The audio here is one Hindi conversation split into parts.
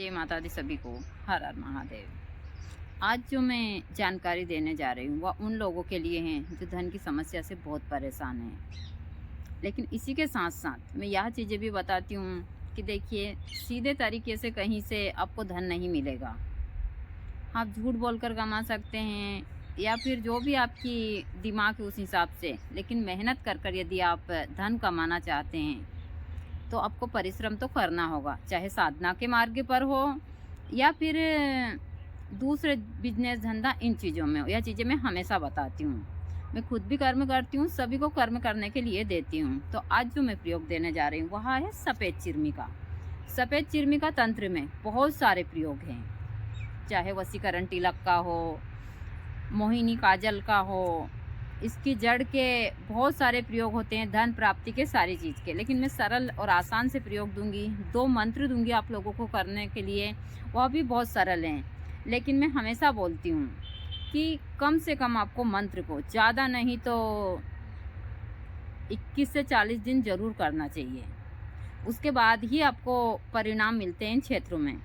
जय माता दी सभी को। हर हर महादेव। आज जो मैं जानकारी देने जा रही हूँ वह उन लोगों के लिए हैं जो धन की समस्या से बहुत परेशान हैं। लेकिन इसी के साथ साथ मैं यह चीज़ें भी बताती हूँ कि देखिए, सीधे तरीके से कहीं से आपको धन नहीं मिलेगा। आप झूठ बोलकर कमा सकते हैं या फिर जो भी आपकी दिमाग है उस हिसाब से, लेकिन मेहनत कर कर यदि आप धन कमाना चाहते हैं तो आपको परिश्रम तो करना होगा, चाहे साधना के मार्ग पर हो या फिर दूसरे बिजनेस धंधा, इन चीज़ों में हो। यह चीज़ें मैं हमेशा बताती हूँ। मैं खुद भी कर्म करती हूँ, सभी को कर्म करने के लिए देती हूँ। तो आज जो मैं प्रयोग देने जा रही हूँ वह है सफ़ेद चिरमी का। सफ़ेद चिरमी का तंत्र में बहुत सारे प्रयोग हैं, चाहे वशीकरण तिलक का हो, मोहिनी काजल का हो, इसकी जड़ के बहुत सारे प्रयोग होते हैं, धन प्राप्ति के सारी चीज़ के। लेकिन मैं सरल और आसान से प्रयोग दूंगी, 2 मंत्र दूंगी आप लोगों को करने के लिए, वह भी बहुत सरल हैं। लेकिन मैं हमेशा बोलती हूँ कि कम से कम आपको मंत्र को ज़्यादा नहीं तो 21 से 40 दिन ज़रूर करना चाहिए। उसके बाद ही आपको परिणाम मिलते हैं इन क्षेत्रों में।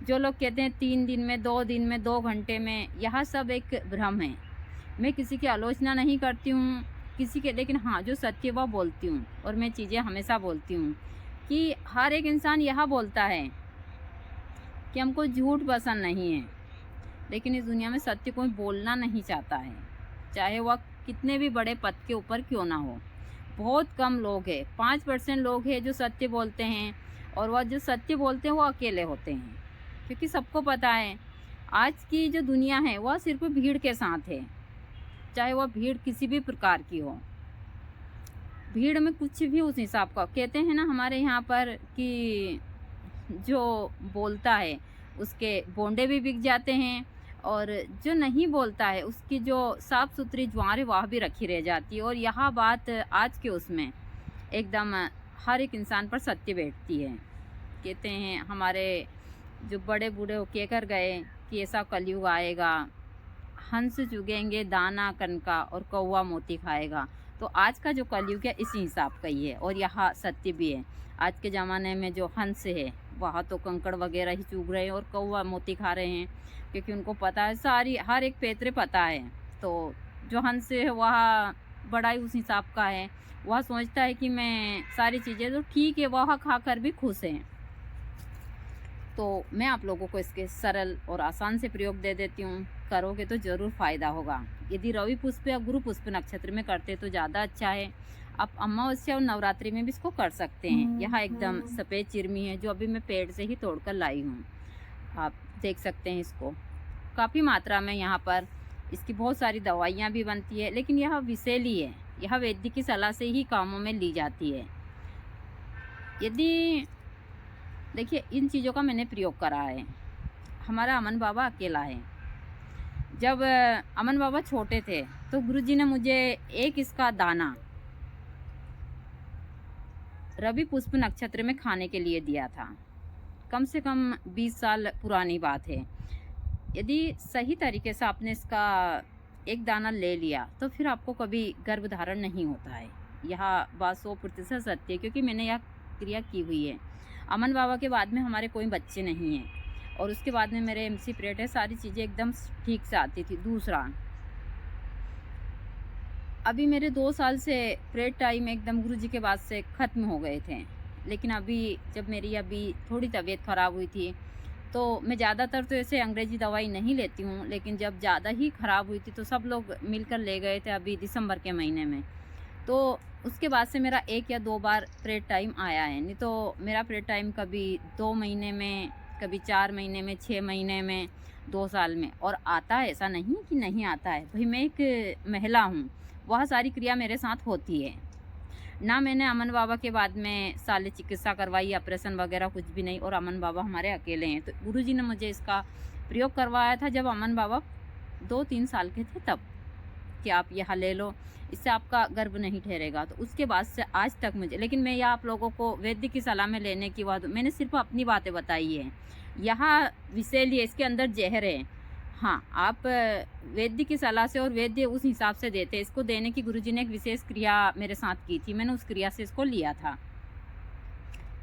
जो लोग कहते हैं 3 दिन में, 2 दिन में, 2 घंटे में, यह सब एक भ्रम है। मैं किसी की आलोचना नहीं करती हूँ किसी के, लेकिन हाँ, जो सत्य वह बोलती हूँ। और मैं चीज़ें हमेशा बोलती हूँ कि हर एक इंसान यह बोलता है कि हमको झूठ पसंद नहीं है, लेकिन इस दुनिया में सत्य कोई बोलना नहीं चाहता है, चाहे वह कितने भी बड़े पद के ऊपर क्यों ना हो। बहुत कम लोग हैं, 5% लोग हैं जो सत्य बोलते हैं, और वह जो सत्य बोलते हैं वो अकेले होते हैं। क्योंकि सबको पता है आज की जो दुनिया है वह सिर्फ भीड़ के साथ है, चाहे वह भीड़ किसी भी प्रकार की हो। भीड़ में कुछ भी उस हिसाब का कहते हैं ना हमारे यहाँ पर कि जो बोलता है उसके बोंडे भी बिक जाते हैं, और जो नहीं बोलता है उसकी जो साफ सुथरी ज्वार है वह भी रखी रह जाती है। और यह बात आज के उसमें एकदम हर एक इंसान पर सत्य बैठती है। कहते हैं हमारे जो बड़े बूढ़े हो कह कर गए कि ऐसा कलयुग आएगा, हंस चुगेंगे दाना कनका और कौवा मोती खाएगा। तो आज का जो कलयुग है इसी हिसाब का ही है, और यह सत्य भी है। आज के ज़माने में जो हंस है वह तो कंकड़ वगैरह ही चुग रहे हैं और कौवा मोती खा रहे हैं, क्योंकि उनको पता है, सारी हर एक पैतरे पता है। तो जो हंस है वह बड़ा ही उस हिसाब का है, वह सोचता है कि मैं सारी चीज़ें तो ठीक है, वह खा कर भी खुश हैं। तो मैं आप लोगों को इसके सरल और आसान से प्रयोग दे देती हूँ, करोगे तो ज़रूर फ़ायदा होगा। यदि रवि पुष्प या गुरु पुष्प नक्षत्र में करते तो ज़्यादा अच्छा है। आप अमावस्या और नवरात्रि में भी इसको कर सकते हैं। यह एकदम सफ़ेद चिरमी है जो अभी मैं पेड़ से ही तोड़कर लाई हूँ, आप देख सकते हैं। इसको काफ़ी मात्रा में यहाँ पर इसकी बहुत सारी दवाइयाँ भी बनती है, लेकिन यह विषैली है, यह वैद्य की सलाह से ही कामों में ली जाती है। यदि देखिए, इन चीज़ों का मैंने प्रयोग करा है। हमारा अमन बाबा अकेला है। जब अमन बाबा छोटे थे तो गुरुजी ने मुझे एक इसका दाना रवि पुष्प नक्षत्र में खाने के लिए दिया था। कम से कम 20 साल पुरानी बात है। यदि सही तरीके से आपने इसका एक दाना ले लिया तो फिर आपको कभी गर्भधारण नहीं होता है। यह बात 100% सत्य है, क्योंकि मैंने यह क्रिया की हुई है। अमन बाबा के बाद में हमारे कोई बच्चे नहीं हैं, और उसके बाद में मेरे एमसी प्रेट है, सारी चीज़ें एकदम ठीक से आती थी। दूसरा, अभी मेरे 2 साल से प्रेट टाइम एकदम गुरुजी के बाद से ख़त्म हो गए थे। लेकिन अभी जब मेरी अभी थोड़ी तबीयत ख़राब हुई थी तो मैं ज़्यादातर तो ऐसे अंग्रेज़ी दवाई नहीं लेती हूँ, लेकिन जब ज़्यादा ही ख़राब हुई थी तो सब लोग मिलकर ले गए थे अभी दिसंबर के महीने में। तो उसके बाद से मेरा 1 या 2 बार प्रेड टाइम आया है, नहीं तो मेरा प्रेड टाइम कभी 2 महीने में, कभी 4 महीने में, 6 महीने में, 2 साल में, और आता है। ऐसा नहीं कि नहीं आता है भाई, मैं एक महिला हूँ, वह सारी क्रिया मेरे साथ होती है ना। मैंने अमन बाबा के बाद में सारी चिकित्सा करवाई, ऑपरेशन वगैरह कुछ भी नहीं, और अमन बाबा हमारे अकेले हैं। तो गुरुजी ने मुझे इसका प्रयोग करवाया था जब अमन बाबा 2-3 साल के थे, तब कि आप यह ले लो, इससे आपका गर्भ नहीं ठहरेगा। तो उसके बाद से आज तक मुझे, लेकिन मैं यह आप लोगों को वैद्य की सलाह में लेने की बात, मैंने सिर्फ अपनी बातें बताई है। यहाँ विषैली है, इसके अंदर जहर है। हाँ, आप वैद्य की सलाह से, और वैद्य उस हिसाब से देते। इसको देने की गुरुजी ने एक विशेष क्रिया मेरे साथ की थी, मैंने उस क्रिया से इसको लिया था।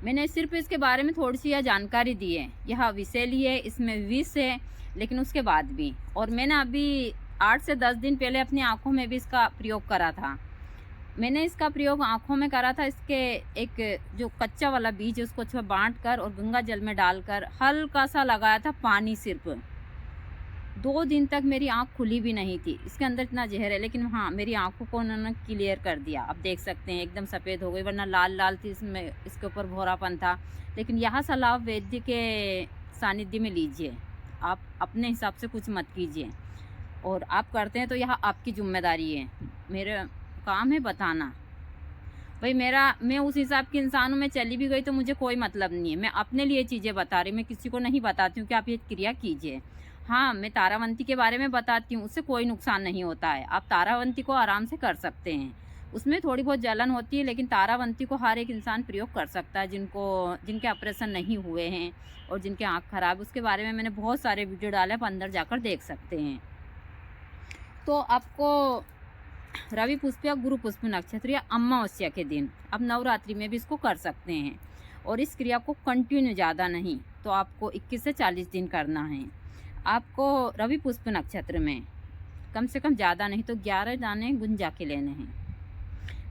मैंने सिर्फ इसके बारे में थोड़ी सी यह जानकारी दी है। यह विषैली है, इसमें विष है, लेकिन उसके बाद भी। और मैंने अभी 8 से 10 दिन पहले अपनी आँखों में भी इसका प्रयोग करा था। मैंने इसका प्रयोग आँखों में करा था। इसके एक जो कच्चा वाला बीज है उसको बाँट कर और गंगा जल में डालकर हल्का सा लगाया था पानी सिर्फ। 2 दिन तक मेरी आँख खुली भी नहीं थी। इसके अंदर इतना जहर है, लेकिन हाँ, मेरी आँखों को उन्होंने क्लियर कर दिया। आप देख सकते हैं एकदम सफ़ेद हो गई, वरना लाल लाल थी, इसमें इसके ऊपर भूरापन था। लेकिन यह सलाह वैद्य के सानिध्य में लीजिए, आप अपने हिसाब से कुछ मत कीजिए। और आप करते हैं तो यह आपकी जिम्मेदारी है, मेरा काम है बताना। भाई मैं उस हिसाब के इंसान हूँ, मैं चली भी गई तो मुझे कोई मतलब नहीं है। मैं अपने लिए चीज़ें बता रही, मैं किसी को नहीं बताती हूँ कि आप ये क्रिया कीजिए। हाँ, मैं तारावंती के बारे में बताती हूँ, उससे कोई नुकसान नहीं होता है। आप तारावंती को आराम से कर सकते हैं, उसमें थोड़ी बहुत जलन होती है, लेकिन तारावंती को हर एक इंसान प्रयोग कर सकता है जिनके ऑपरेशन नहीं हुए हैं और जिनके आँख खराब। उसके बारे में मैंने बहुत सारे वीडियो डाले, आप अंदर जाकर देख सकते हैं। तो आपको रवि पुष्प या गुरु पुष्प नक्षत्र या अमावस्या के दिन आप नवरात्रि में भी इसको कर सकते हैं। और इस क्रिया को कंटिन्यू, ज़्यादा नहीं तो आपको 21 से 40 दिन करना है। आपको रवि पुष्प नक्षत्र में कम से कम ज़्यादा नहीं तो 11 दाने गुंजा के लेने हैं।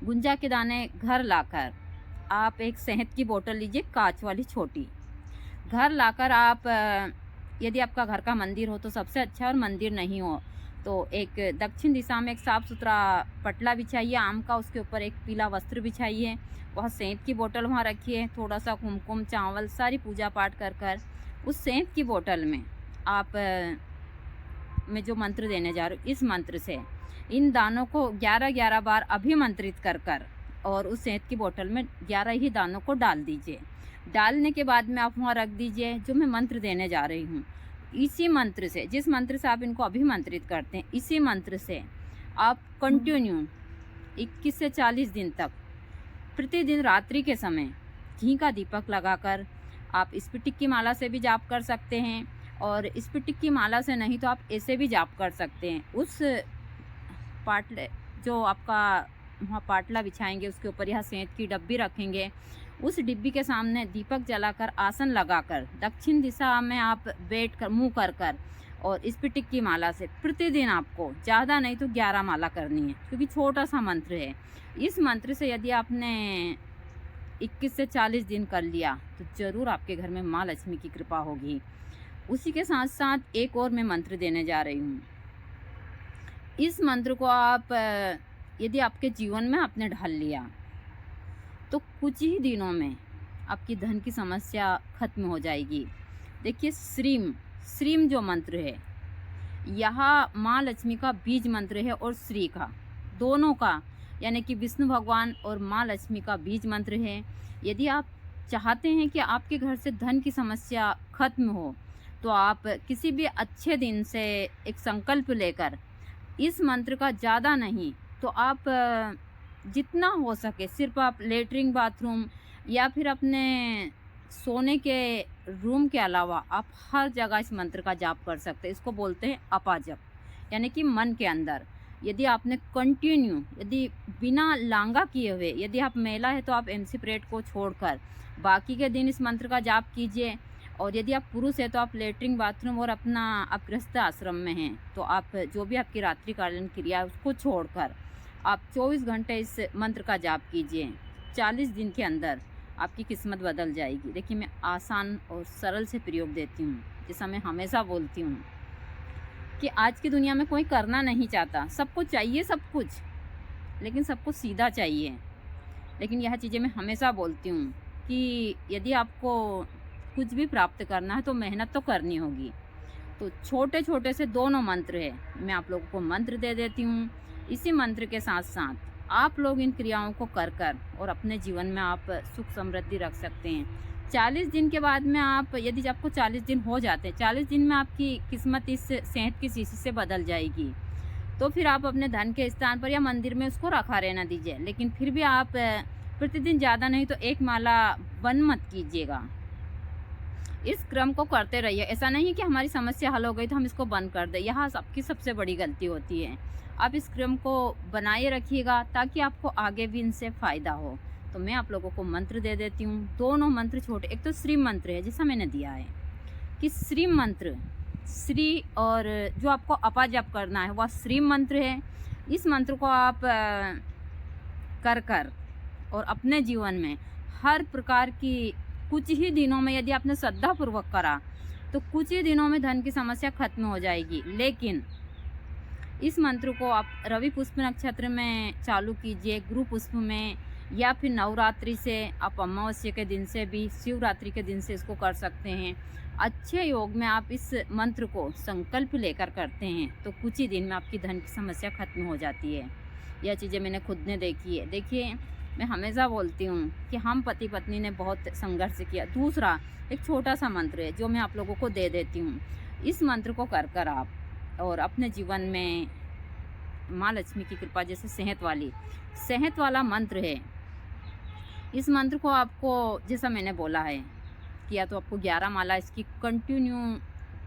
गुंजा के दाने घर लाकर आप एक शहद की बोतल लीजिए, कांच वाली छोटी। घर लाकर आप, यदि आपका घर का मंदिर हो तो सबसे अच्छा, और मंदिर नहीं हो तो एक दक्षिण दिशा में एक साफ़ सुथरा पटला बिछाइए आम का, उसके ऊपर एक पीला वस्त्र बिछाइए, वह शहद की बोतल वहाँ रखिए, थोड़ा सा कुमकुम, चावल, सारी पूजा पाठ कर उस शहद की बोतल में आप मैं जो मंत्र देने जा रही हूँ, इस मंत्र से इन दानों को 11-11 बार अभिमंत्रित कर और उस शहद की बोतल में 11 ही दानों को डाल दीजिए। डालने के बाद में आप वहाँ रख दीजिए। जो मैं मंत्र देने जा रही हूँ, इसी मंत्र से, जिस मंत्र से आप इनको अभिमंत्रित करते हैं, इसी मंत्र से आप कंटिन्यू 21 से 40 दिन तक प्रतिदिन रात्रि के समय घी का दीपक लगाकर आप स्फटिक की माला से भी जाप कर सकते हैं। और स्फटिक की माला से नहीं तो आप ऐसे भी जाप कर सकते हैं। उस पाटले जो आपका वहाँ पाटला बिछाएंगे, उसके ऊपर यह शहद की डब्बी रखेंगे, उस डिब्बी के सामने दीपक जलाकर आसन लगाकर दक्षिण दिशा में आप बैठ कर मुँह कर और स्फटिक की माला से प्रतिदिन आपको ज़्यादा नहीं तो 11 माला करनी है, क्योंकि छोटा सा मंत्र है। इस मंत्र से यदि आपने 21 से 40 दिन कर लिया तो ज़रूर आपके घर में माँ लक्ष्मी की कृपा होगी। उसी के साथ साथ एक और मैं मंत्र देने जा रही हूँ। इस मंत्र को आप यदि आपके जीवन में आपने ढाल लिया तो कुछ ही दिनों में आपकी धन की समस्या खत्म हो जाएगी। देखिए, श्रीम जो मंत्र है, यह माँ लक्ष्मी का बीज मंत्र है और श्री का, दोनों का, यानी कि विष्णु भगवान और माँ लक्ष्मी का बीज मंत्र है। यदि आप चाहते हैं कि आपके घर से धन की समस्या खत्म हो तो आप किसी भी अच्छे दिन से एक संकल्प लेकर इस मंत्र का, ज़्यादा नहीं तो आप जितना हो सके सिर्फ आप लेटरिन बाथरूम या फिर अपने सोने के रूम के अलावा आप हर जगह इस मंत्र का जाप कर सकते हैं। इसको बोलते हैं अपाजप, यानी कि मन के अंदर। यदि आपने कंटिन्यू, यदि बिना लांगा किए हुए, यदि आप महिला है तो आप एमसी प्रेड को छोड़कर बाकी के दिन इस मंत्र का जाप कीजिए। और यदि आप पुरुष है तो आप लेटरिन बाथरूम और अपना आप गृहस्थ आश्रम में हैं तो आप जो भी आपकी रात्रिकालीन क्रिया है उसको छोड़कर आप 24 घंटे इस मंत्र का जाप कीजिए। 40 दिन के अंदर आपकी किस्मत बदल जाएगी। देखिए, मैं आसान और सरल से प्रयोग देती हूँ, जैसा मैं हमेशा बोलती हूँ कि आज की दुनिया में कोई करना नहीं चाहता, सबको चाहिए सब कुछ, लेकिन सबको सीधा चाहिए। लेकिन यह चीज़ें मैं हमेशा बोलती हूँ कि यदि आपको कुछ भी प्राप्त करना है तो मेहनत तो करनी होगी। तो छोटे छोटे से दोनों मंत्र है, मैं आप लोगों को मंत्र दे देती हूँ। इसी मंत्र के साथ साथ आप लोग इन क्रियाओं को कर और अपने जीवन में आप सुख समृद्धि रख सकते हैं। 40 दिन के बाद में आप, यदि आपको 40 दिन हो जाते हैं, 40 दिन में आपकी किस्मत इस सेहत की शीशी से बदल जाएगी। तो फिर आप अपने धन के स्थान पर या मंदिर में उसको रखा रहना दीजिए। लेकिन फिर भी आप प्रतिदिन ज़्यादा नहीं तो 1 माला बंद मत कीजिएगा। इस क्रम को करते रहिए। ऐसा नहीं है कि हमारी समस्या हल हो गई तो हम इसको बंद कर दें, यह सबकी सबसे बड़ी गलती होती है। आप इस क्रम को बनाए रखिएगा ताकि आपको आगे भी इनसे फ़ायदा हो। तो मैं आप लोगों को मंत्र दे देती हूँ। दोनों मंत्र छोटे, एक तो श्री मंत्र है जैसा मैंने दिया है कि श्री मंत्र, श्री, और जो आपको अपा जप करना है वह श्री मंत्र है। इस मंत्र को आप कर और अपने जीवन में हर प्रकार की, कुछ ही दिनों में यदि आपने श्रद्धापूर्वक करा तो कुछ ही दिनों में धन की समस्या खत्म हो जाएगी। लेकिन इस मंत्र को आप रवि पुष्प नक्षत्र में चालू कीजिए, गुरु पुष्प में, या फिर नवरात्रि से, आप अमावस्या के दिन से भी, शिवरात्रि के दिन से इसको कर सकते हैं। अच्छे योग में आप इस मंत्र को संकल्प लेकर करते हैं तो कुछ ही दिन में आपकी धन की समस्या खत्म हो जाती है। यह चीज़ें मैंने खुद ने देखी है। देखिए, मैं हमेशा बोलती हूँ कि हम पति पत्नी ने बहुत संघर्ष किया। दूसरा एक छोटा सा मंत्र है जो मैं आप लोगों को दे देती हूँ। इस मंत्र को कर आप और अपने जीवन में माँ लक्ष्मी की कृपा, जैसे सेहत वाला मंत्र है। इस मंत्र को आपको, जैसा मैंने बोला है, किया तो आपको 11 माला इसकी कंटिन्यू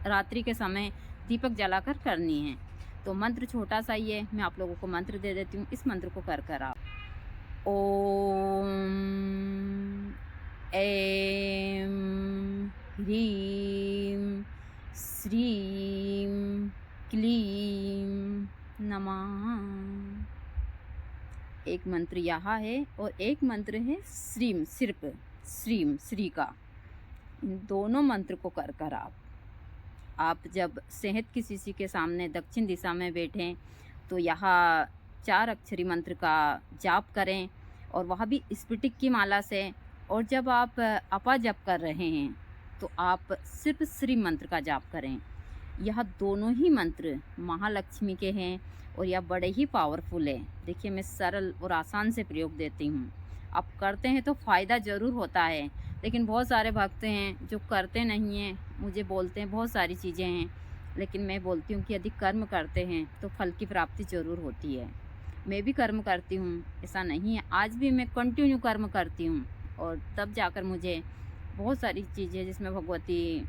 रात्रि के समय दीपक जलाकर करनी है। तो मंत्र छोटा सा ही है, मैं आप लोगों को मंत्र दे देती हूँ। इस मंत्र को कर आप ओम ऐं ह्रीं श्रीं क्लीं नमः। एक मंत्र यहाँ है और एक मंत्र है श्रीम, सिर्फ श्रीम, श्री का। इन दोनों मंत्र को कर आप जब सेहत की शीशी के सामने दक्षिण दिशा में बैठें तो यहाँ 4 अक्षरी मंत्र का जाप करें, और वह भी स्फटिक की माला से। और जब आप अपा जप कर रहे हैं तो आप सिर्फ श्री मंत्र का जाप करें। यह दोनों ही मंत्र महालक्ष्मी के हैं और यह बड़े ही पावरफुल है। देखिए, मैं सरल और आसान से प्रयोग देती हूँ। आप करते हैं तो फ़ायदा ज़रूर होता है, लेकिन बहुत सारे भक्त हैं जो करते नहीं हैं, मुझे बोलते हैं बहुत सारी चीज़ें हैं, लेकिन मैं बोलती हूँ कि यदि कर्म करते हैं तो फल की प्राप्ति ज़रूर होती है। मैं भी कर्म करती हूँ, ऐसा नहीं है, आज भी मैं कंटिन्यू कर्म करती हूँ, और तब जाकर मुझे बहुत सारी चीज़ें जिसमें भगवती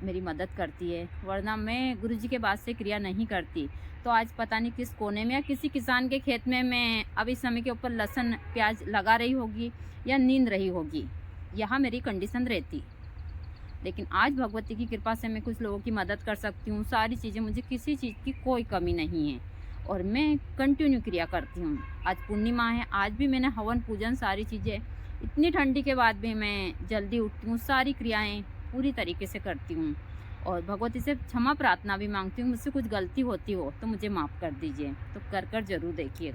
मेरी मदद करती है, वरना मैं गुरु जी के बाद से क्रिया नहीं करती। तो आज पता नहीं किस कोने में या किसी किसान के खेत में मैं अब इस समय के ऊपर लहसुन प्याज लगा रही होगी या नींद रही होगी, यहाँ मेरी कंडीशन रहती। लेकिन आज भगवती की कृपा से मैं कुछ लोगों की मदद कर सकती हूँ। सारी चीज़ें, मुझे किसी चीज़ की कोई कमी नहीं है और मैं कंटिन्यू क्रिया करती हूँ। आज पूर्णिमा है, आज भी मैंने हवन पूजन सारी चीज़ें, इतनी ठंडी के बाद भी मैं जल्दी उठती हूँ, सारी क्रियाएँ पूरी तरीके से करती हूँ। और भगवती से क्षमा प्रार्थना भी मांगती हूँ, मुझसे कुछ गलती होती हो तो मुझे माफ़ कर दीजिए। तो कर ज़रूर देखिए।